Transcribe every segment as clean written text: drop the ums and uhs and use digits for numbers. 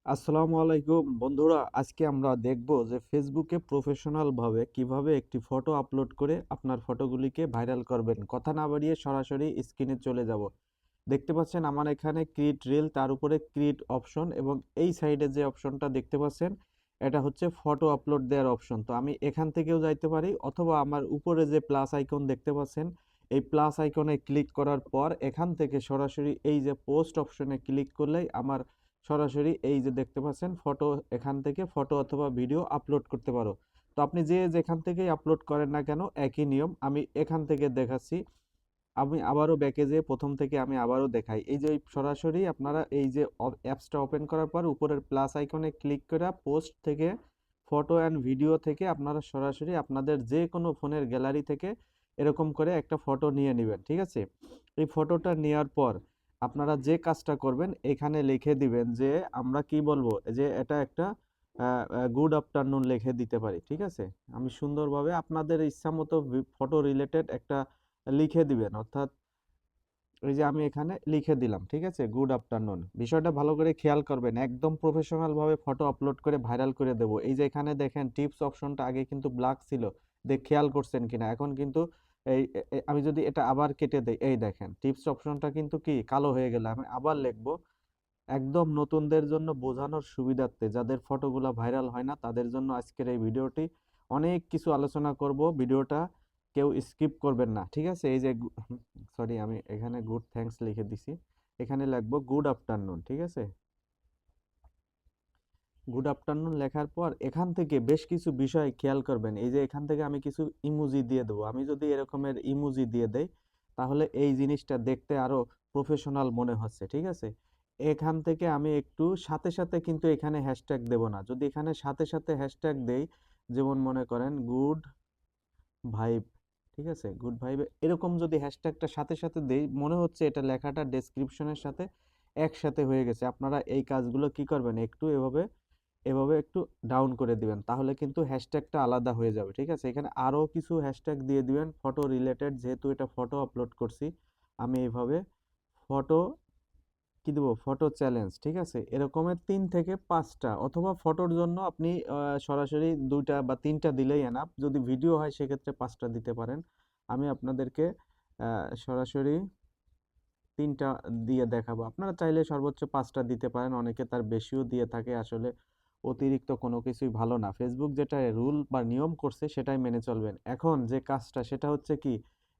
আসসালামু আলাইকুম বন্ধুরা, আজকে আমরা দেখব যে ফেসবুকে প্রফেশনাল ভাবে কিভাবে একটি ফটো আপলোড করে আপনার ফটোগুলিকে ভাইরাল করবেন। কথা না বাড়িয়ে সরাসরি স্ক্রিনে চলে যাব। দেখতে পাচ্ছেন আমার এখানে ক্রিয়েট রিল, তার উপরে ক্রিয়েট অপশন, এবং এই সাইডে যে অপশনটা দেখতে পাচ্ছেন এটা হচ্ছে ফটো আপলোড দেওয়ার অপশন। তো আমি এখান থেকেও যাইতে পারি, অথবা আমার উপরে যে প্লাস আইকন দেখতে পাচ্ছেন এই প্লাস আইকনে ক্লিক করার পর এখান থেকে সরাসরি এই যে পোস্ট অপশনে ক্লিক করলেই আমার সরাসরি এই যে দেখতে পাচ্ছেন ফটো, এখান থেকে ফটো অথবা ভিডিও আপলোড করতে পারো। তো আপনি যে যেখান থেকেই আপলোড করেন না কেন একই নিয়ম। আমি এখান থেকে দেখাচ্ছি। আমি আবারও ব্যাকে যেয়ে প্রথম থেকে আমি আবারও দেখাই। এই যে সরাসরি আপনারা এই যে অ্যাপসটা ওপেন করার পর উপরের প্লাস আইকনে ক্লিক করে পোস্ট থেকে ফটো অ্যান্ড ভিডিও থেকে আপনারা সরাসরি আপনাদের যে কোনো ফোনের গ্যালারি থেকে এরকম করে একটা ফটো নিয়ে নেবেন, ঠিক আছে? এই ফটোটা নেওয়ার পর আপনারা যে কাজটা করবেন এখানে লিখে দিবেন যে আমরা কি বলবো, যে এটা একটা গুড আফটারনুন লিখে দিতে পারি, ঠিক আছে? আমি সুন্দরভাবে আপনাদের ইচ্ছা মতো ফটো রিলেটেড একটা লিখে দিবেন, অর্থাৎ এই যে আমি এখানে লিখে দিলাম, ঠিক আছে, গুড আফটারনুন। বিষয়টা ভালো করে খেয়াল করবেন, একদম প্রফেশনাল ভাবে ফটো আপলোড করে ভাইরাল করে দেব। এই যে এখানে দেখেন টিপস অপশনটা আগে কিন্তু ব্ল্যাক ছিল, খেয়াল করছেন কিনা এখন কিন্তু আমি যদি এটা আবার কেটে দেই, এই দেখেন টিপস অপশনটা কিন্তু কি কালো হয়ে গেল। আমি আবার লিখবো, একদম নতুনদের জন্য বোঝানোর সুবিধার্থে, যাদের ফটোগুলো ভাইরাল হয় না তাদের জন্য আজকের এই ভিডিওটি। অনেক কিছু আলোচনা করব, ভিডিওটা কেউ স্কিপ করবেন না, ঠিক আছে? এই যে সরি, আমি এখানে গুড থ্যাঙ্কস লিখে দিছি, এখানে লিখবো গুড আফটারনুন, ঠিক আছে? গুড আফটারনুন লেখার পর এখান থেকে বেশ কিছু বিষয় খেয়াল করবেন। এই যে এখান থেকে আমি কিছু ইমোজি দিয়ে দেবো। আমি যদি এরকমের ইমোজি দিয়ে দেই তাহলে এই জিনিসটা দেখতে আরো প্রফেশনাল মনে হচ্ছে, ঠিক আছে? এখান থেকে আমি একটু সাথে সাথে কিন্তু এখানে হ্যাশট্যাগ দেব না। যদি এখানে সাথে সাথে হ্যাশট্যাগ দেই, যেমন মনে করেন গুড ভাইব, ঠিক আছে, গুড ভাইব, এরকম যদি হ্যাশট্যাগটা সাথে সাথে দেই মনে হচ্ছে এটা লেখাটা ডেসক্রিপশনের সাথে একসাথে হয়ে গেছে। আপনারা এই কাজগুলো কি করবেন, একটু এভাবে এভাবে একটু ডাউন করে দিবেন, তাহলে কিন্তু হ্যাশট্যাগটা আলাদা হয়ে যাবে, ঠিক আছে? এখানে আরো কিছু হ্যাশট্যাগ দিয়ে দিবেন ফটো রিলেটেড, যেহেতু এটা ফটো আপলোড করছি। আমি এইভাবে ফটো কি দেবো, ফটো চ্যালেঞ্জ, ঠিক আছে? এরকমের 3 থেকে 5টা, অথবা ফটোর জন্য আপনি সরাসরি 2টা বা 3টা দিলেই এনাফ। যদি ভিডিও হয় সেক্ষেত্রে 5টা দিতে পারেন। আমি আপনাদেরকে সরাসরি 3টা দিয়ে দেখাবো। আপনারা চাইলে সর্বোচ্চ 5টা দিতে পারেন, অনেকে তার বেশিও দিয়ে থাকে। আসলে অতিরিক্ত কোনো কিছুই ভালো না। ফেসবুক যেটা রুল বা নিয়ম করছে সেটাই মেনে চলবেন। এখন যে কাজটা সেটা হচ্ছে কি,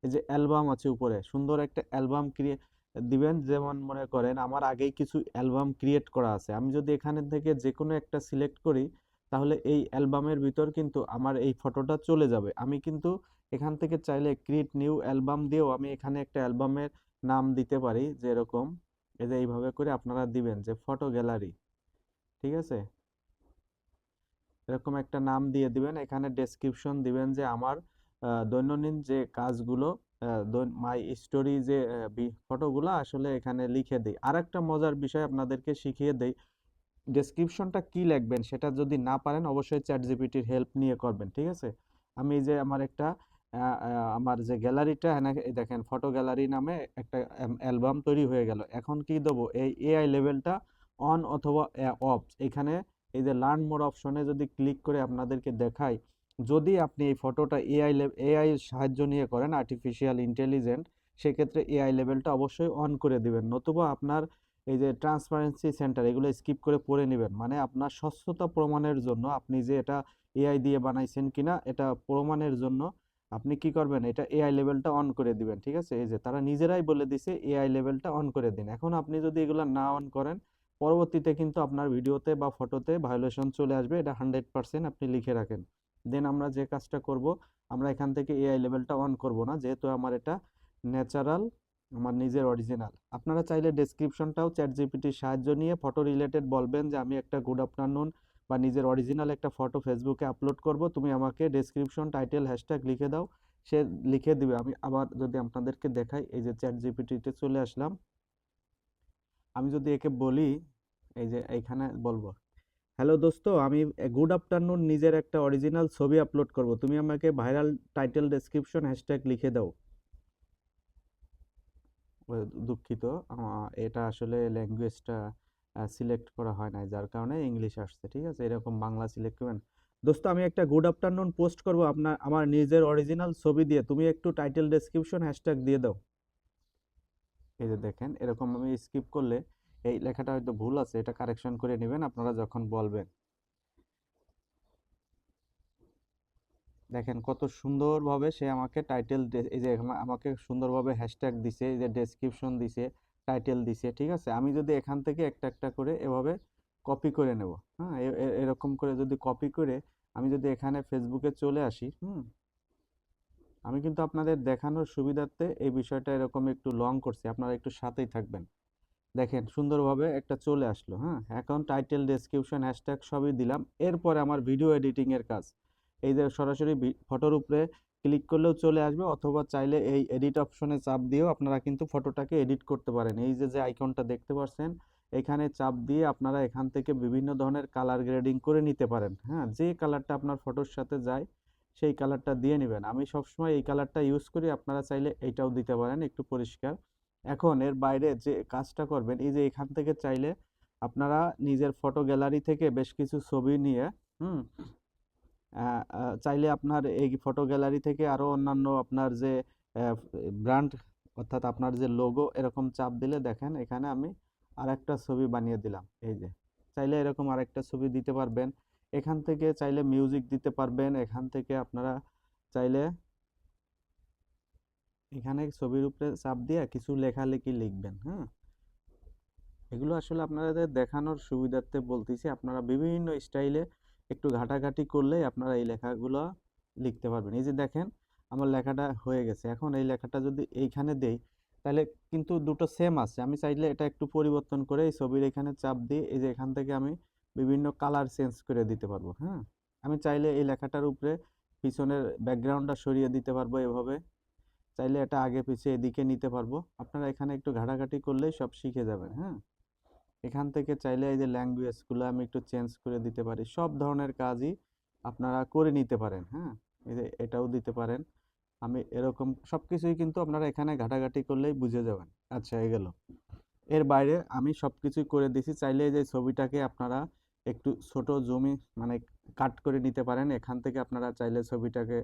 এই যে অ্যালবাম আছে উপরে, সুন্দর একটা অ্যালবাম ক্রিয়েট দিবেন। যেমন মনে করেন আমার আগেই কিছু অ্যালবাম ক্রিয়েট করা আছে, আমি যদি এখানে থেকে যে কোনো একটা সিলেক্ট করি তাহলে এই অ্যালবামের ভিতর কিন্তু আমার এই ফটোটা চলে যাবে। আমি কিন্তু এখান থেকে চাইলে ক্রিয়েট নিউ অ্যালবাম দিয়েও আমি এখানে একটা অ্যালবামের নাম দিতে পারি, যেরকম এই যে এইভাবে করে আপনারা দিবেন যে ফটো গ্যালারি, ঠিক আছে? এরকম একটা নাম দিয়ে দিবেন। এখানে ডেসক্রিপশন দিবেন যে আমার দৈনন্দিন যে কাজগুলো, মাই স্টোরি, যে ফটোগুলো আসলে এখানে লিখে দিই। আর একটা মজার বিষয় আপনাদেরকে শিখিয়ে দেই, ডেসক্রিপশনটা কি লিখবেন সেটা যদি না পারেন অবশ্যই চ্যাট জিপিটির হেল্প নিয়ে করবেন, ঠিক আছে? আমি এই যে আমার একটা আমার যে গ্যালারিটা এই দেখেন ফটো গ্যালারি নামে একটা অ্যালবাম তৈরি হয়ে গেল। এখন কি দেবো, এই এআই লেভেলটা অন অথবা অফ। এখানে এই যে লার্ন মোর অপশনে যদি ক্লিক করে আপনাদেরকে দেখাই, যদি আপনি এই ফটোটা এআই সাহায্য নিয়ে করেন, আর্টিফিশিয়াল ইন্টেলিজেন্ট, সেক্ষেত্রে এআই লেভেলটা অবশ্যই অন করে দিবেন। নতুবা আপনার এই যে ট্রান্সপারেন্সি সেন্টার এগুলো স্কিপ করে পড়ে নেবেন, মানে আপনার স্বচ্ছতা প্রমাণের জন্য আপনি যে এটা এআই দিয়ে বানাইছেন কিনা এটা প্রমাণের জন্য আপনি কি করবেন, এটা এআই লেভেলটা অন করে দিবেন, ঠিক আছে? এই যে তারা নিজেরাই বলে দিছে এআই লেভেলটা অন করে দিন। এখন আপনি যদি এগুলো না অন করেন পরবর্তীতে কিন্তু আপনার ভিডিওতে বা ফটোতে ভায়োলেশন চলে আসবে, এটা 100% আপনি লিখে রাখেন। দেন আমরা যে কাজটা করব, আমরা এখান থেকে এআই লেভেলটা অন করব না, যেহেতু আমার এটা ন্যাচারাল, আমার নিজের অরিজিনাল। আপনারা চাইলে ডেসক্রিপশনটাও চ্যাট জিপিটির সাহায্য নিয়ে ফটো রিলেটেড বলবেন যে আমি একটা গুড আফটারনুন বা নিজের অরিজিনাল একটা ফটো ফেসবুকে আপলোড করব, তুমি আমাকে ডেসক্রিপশন টাইটেল হ্যাশট্যাগ লিখে দাও। সে লিখে দিবে। আমি আবার যদি আপনাদেরকে দেখাই, এই যে চ্যাট জিপিটিতে চলে আসলাম, আমি যদি একে বলি, এই যে এইখানে বলবো, হ্যালো দোস্ত, আমি গুড আফটারনুন নিজের একটা অরিজিনাল ছবি আপলোড করব, তুমি আমাকে ভাইরাল টাইটেল ডেসক্রিপশন হ্যাশট্যাগ লিখে দাও। দুঃখিত, এটা আসলে ল্যাঙ্গুয়েজটা সিলেক্ট করা হয় নাই, যার কারণে ইংলিশ আসছে। ঠিক আছে, এরকম বাংলা সিলেক্ট করবেন। দোস্ত, আমি একটা গুড আফটারনুন পোস্ট করব আপনার আমার নিজের অরিজিনাল ছবি দিয়ে, তুমি একটু টাইটেল ডেসক্রিপশন হ্যাশট্যাগ দিয়ে দাও। এই যে দেখেন, এরকম আমি স্কিপ করলে এই লেখাটা হয়তো ভুল আছে, এটা কারেকশন করে নেবেন আপনারা যখন বলবেন। দেখেন কত সুন্দরভাবে সে আমাকে টাইটেল, এই যে আমাকে সুন্দরভাবে হ্যাশট্যাগ দিছে, এই যে ডেসক্রিপশন দিছে, টাইটেল দিছে। ঠিক আছে, আমি যদি এখান থেকে একটা একটা করে এভাবে কপি করে নেব, হ্যাঁ, এরকম করে যদি কপি করে আমি যদি এখানে ফেসবুকে চলে আসি, আমি কিন্তু আপনাদের দেখানোর সুবিধার্থে এই বিষয়টা এরকম একটু লং করছি, আপনারা একটু সাথেই থাকবেন। দেখেন সুন্দরভাবে একটা চলে আসলো। হ্যাঁ, এখন টাইটেল, ডেসক্রিপশন, হ্যাশট্যাগ সবই দিলাম। এরপরে আমার ভিডিও এডিটিং এর কাজ। এই যে সরাসরি ফটোর উপরে ক্লিক করলেও চলে আসবে, অথবা চাইলে এই এডিট অপশনে চাপ দিয়েও আপনারা কিন্তু ফটোটাকে এডিট করতে পারেন। এই যে যে আইকনটা দেখতে পাচ্ছেন, এখানে চাপ দিয়ে আপনারা এখান থেকে বিভিন্ন ধরনের কালার গ্রেডিং করে নিতে পারেন। হ্যাঁ, যে কালারটা আপনার ফটোর সাথে যায় সেই কালারটা দিয়ে নেবেন। আমি সবসময় এই কালারটা ইউজ করি, আপনারা চাইলে এইটাও দিতে পারেন একটু পরিষ্কার। এখন এর বাইরে যে কাজটা করবেন, এই যে এখান থেকে চাইলে আপনারা নিজের ফটো গ্যালারি থেকে বেশ কিছু ছবি নিয়ে, হুম চাইলে আপনার এই ফটো গ্যালারি থেকে আরো অন্যান্য আপনার যে ব্র্যান্ড, অর্থাৎ আপনার যে লোগো, এরকম চাপ দিলে দেখেন এখানে আমি আরেকটা ছবি বানিয়ে দিলাম। এই যে চাইলে এরকম আরেকটা ছবি দিতে পারবেন। এখান থেকে চাইলে মিউজিক দিতে পারবেন। এখান থেকে আপনারা চাইলে এখানে ছবির উপরে চাপ দিয়ে কিছু লেখালেখি লিখবেন। হ্যাঁ, এগুলো আসলে আপনাদের দেখানোর সুবিধার্থে বলতেছি, আপনারা বিভিন্ন স্টাইলে একটু ঘাটাঘাটি করলেই আপনারা এই লেখাগুলো লিখতে পারবেন। এই যে দেখেন আমার লেখাটা হয়ে গেছে। এখন এই লেখাটা যদি এইখানে দেই, তাহলে কিন্তু দুটো সেম আছে। আমি চাইলে এটা একটু পরিবর্তন করে এই ছবির এখানে চাপ দিয়ে এই যে এখান থেকে আমি বিভিন্ন কালার চেঞ্জ করে দিতে পারবো। হ্যাঁ, আমি চাইলে এই লেখাটার উপরে পিছনের ব্যাকগ্রাউন্ডটা সরিয়ে দিতে পারবো এভাবে। চাইলে এটা আগে পিছিয়ে এদিকে নিতে পারবো। আপনারা এখানে একটু ঘাটাঘাটি করলেই সব শিখে যাবেন। হ্যাঁ, এখান থেকে চাইলে এই যে ল্যাঙ্গুয়েজগুলো আমি একটু চেঞ্জ করে দিতে পারি। সব ধরনের কাজই আপনারা করে নিতে পারেন। হ্যাঁ, এই যে এটাও দিতে পারেন। আমি এরকম সবকিছুই কিন্তু আপনারা এখানে ঘাটাঘাটি করলেই বুঝে যাবেন। আচ্ছা, এই গেল। এর বাইরে আমি সবকিছুই করে দিছি। চাইলে এই যে ছবিটাকে আপনারা একটু ছোট জমি মানে কাট করে নিতে পারেন। এখান থেকে আপনারা চাইলে ছবিটাকে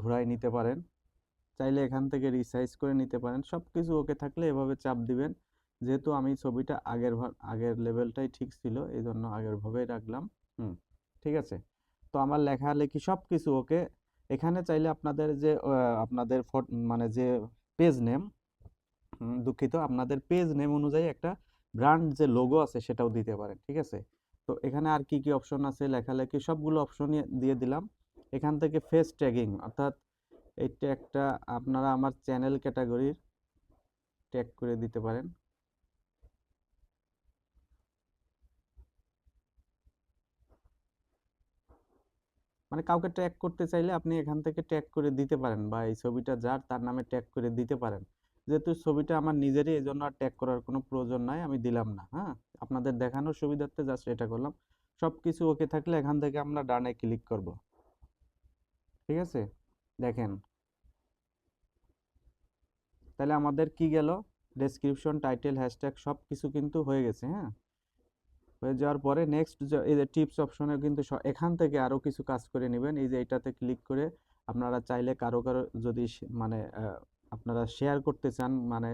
ঘোরায় নিতে পারেন। চাইলে এখান থেকে রিসাইজ করে নিতে পারেন। সবকিছু ওকে থাকলে এভাবে চাপ দিবেন। যেহেতু আমি ছবিটা আগের লেভেলটাই ঠিক ছিল, এই জন্য আগের ভাবেই রাখলাম। হুম, ঠিক আছে। তো আমার লেখালেখি সবকিছু ওকে। এখানে চাইলে আপনাদের যে আপনাদের মানে যে পেজ নেম, দুঃখিত, আপনাদের পেজ নেম অনুযায়ী একটা ব্র্যান্ড যে লোগো আছে সেটাও দিতে পারেন। ঠিক আছে, তো এখানে আর কি কি অপশন আছে, লেখালেখি সবগুলো অপশন দিয়ে দিলাম। এখান থেকে ফেস ট্যাগিং, অর্থাৎ এই ট্যাগটা আপনারা আমার চ্যানেল ক্যাটাগরির ট্যাগ করে দিতে পারেন। মানে কাউকে ট্যাগ করতে চাইলে আপনি এখান থেকে ট্যাগ করে দিতে পারেন, বা এই ছবিটা যার তার নামে ট্যাগ করে দিতে পারেন। যেহেতু ছবিটা আমার নিজেরই, এই জন্য আর ট্যাগ করার কোনো প্রয়োজন নাই, আমি দিলাম না। হ্যাঁ, আপনাদের দেখানোর সুবিধার্থে জাস্ট এটা করলাম। সবকিছু ওকে থাকলে এখান থেকে আমরা ডানে ক্লিক করব। ঠিক আছে, দেখেন তাহলে আমাদের কি গেল, ডেসক্রিপশন, টাইটেল, হ্যাশট্যাগ সব কিছু কিন্তু হয়ে গেছে। হ্যাঁ, হয়ে যাওয়ার পরে নেক্সট, এই যে টিপস অপশনে কিন্তু এখান থেকে আরো কিছু কাজ করে নেবেন। এই যে এটাতে ক্লিক করে আপনারা চাইলে কারো কারো যদি মানে আপনারা শেয়ার করতে চান, মানে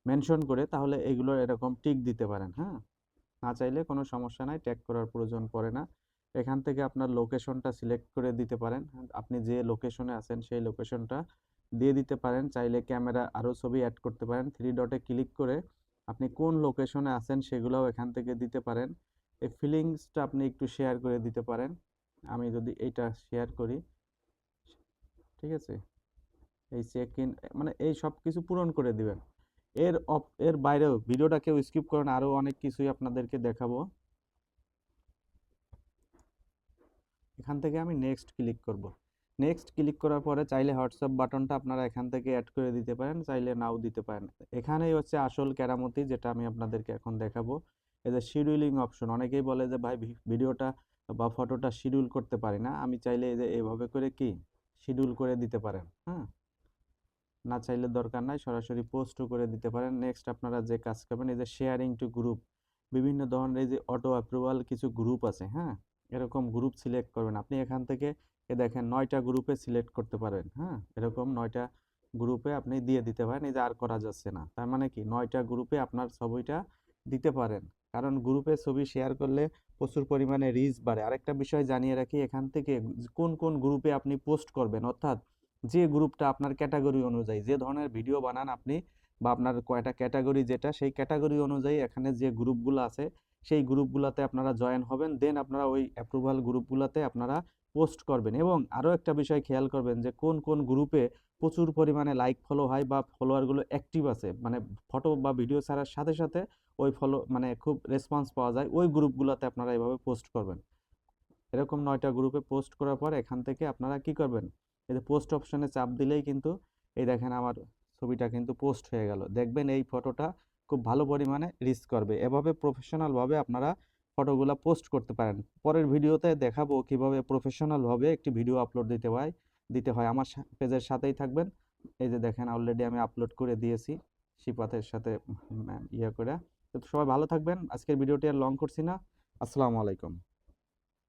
মেনশন করে, তাহলে এগুলো এরকম টিক দিতে পারেন। হ্যাঁ, না চাইলে কোনো সমস্যা নাই, ট্যাগ করার প্রয়োজন পড়ে না। এখান থেকে আপনার লোকেশনটা সিলেক্ট করে দিতে পারেন। আপনি যে লোকেশনে আছেন সেই লোকেশনটা দিয়ে দিতে পারেন। চাইলে ক্যামেরা আরো ছবি অ্যাড করতে পারেন। থ্রি ডটে ক্লিক করে আপনি কোন লোকেশনে আছেন সেগুলোও এখান থেকে দিতে পারেন। এই ফিলিংসটা আপনি একটু শেয়ার করে দিতে পারেন। আমি যদি এইটা শেয়ার করি, ঠিক আছে, এই চেক ইন, মানে এই সব কিছু পূরণ করে দিবেন। এর বাইরেও ভিডিওটা কেউ স্কিপ করেন, আরো অনেক কিছুই আপনাদেরকে দেখাবো। এখান থেকে আমি নেক্সট ক্লিক করব। নেক্সট ক্লিক করার পরে চাইলে হোয়াটসঅ্যাপ বাটনটা আপনারা এখান থেকে অ্যাড করে দিতে পারেন, চাইলে নাও দিতে পারেন। এখানেই হচ্ছে আসল কেরামতি, যেটা আমি আপনাদেরকে এখন দেখাবো। এই যে শিডিউলিং অপশন, অনেকেই বলে যে ভাই ভিডিওটা বা ফটোটা শিডিউল করতে পারি না। আমি চাইলে এই যে এভাবে করে কি শিডিউল করে দিতে পারেন। হ্যাঁ, না চাইলে দরকার নাই, সরাসরি পোস্টও করে দিতে পারেন। নেক্সট আপনারা যে কাজ করবেন, এই যে শেয়ারিং টু গ্রুপ, বিভিন্ন ধরনের এই যে অটো অ্যাপ্রুভাল কিছু গ্রুপ আছে, হ্যাঁ? এরকম গ্রুপ সিলেক্ট করবেন। আপনি এখান থেকে দেখেন ৯টা গ্রুপে সিলেক্ট করতে পারেন, হ্যাঁ? এরকম ৯টা গ্রুপে আপনি দিয়ে দিতে পারেন। এই যে আর করা যাচ্ছে না। তার মানে কি ৯টা গ্রুপে আপনার ছবিটা দিতে পারেন। কারণ গ্রুপে ছবি শেয়ার করলে প্রচুর পরিমাণে রিচ বাড়ে। আরেকটা বিষয় জানিয়ে রাখি এখান থেকে কোন, কোন গ্রুপে আপনি পোস্ট করবেন, অর্থাৎ যে গ্রুপটা আপনার ক্যাটাগরি অনুযায়ী যে ধরনের ভিডিও বানান আপনি বা আপনার কয়টা ক্যাটাগরি যেটা সেই ক্যাটাগরি অনুযায়ী এখানে যে গ্রুপগুলো আছে সেই গ্রুপগুলোতে আপনারা জয়েন হবেন, দেন আপনারা ওই অ্যাপ্রুভাল গ্রুপগুলোতে আপনারা পোস্ট করবেন। এবং আরও একটা বিষয় খেয়াল করবেন যে কোন কোন গ্রুপে প্রচুর পরিমাণে লাইক ফলো হয় বা ফলোয়ারগুলো অ্যাক্টিভ আছে, মানে ফটো বা ভিডিও ছাড়ার সাথে সাথে ওই ফলো মানে খুব রেসপন্স পাওয়া যায়, ওই গ্রুপগুলোতে আপনারা এভাবে পোস্ট করবেন। এরকম ৯টা গ্রুপে পোস্ট করার পর এখান থেকে আপনারা কি করবেন, এই যে পোস্ট অপশনে চাপ দিলেই কিন্তু এই দেখেন আমার ছবিটা কিন্তু পোস্ট হয়ে গেল। দেখবেন এই ফটোটা খুব ভালো পরিমাণে রিচ করবে। এভাবে প্রফেশনালভাবে আপনারা ফটোগুলা পোস্ট করতে পারেন। পরের ভিডিওতে দেখাবো কিভাবে প্রফেশনালভাবে একটি ভিডিও আপলোড দিতে হয়। আমার পেজের সাথেই থাকবেন। এই যে দেখেন অলরেডি আমি আপলোড করে দিয়েছি শিপাতের সাথে ইয়ে করে। তো সবাই ভালো থাকবেন। আজকের ভিডিওটি আর লং করছি না। আসসালামু আলাইকুম।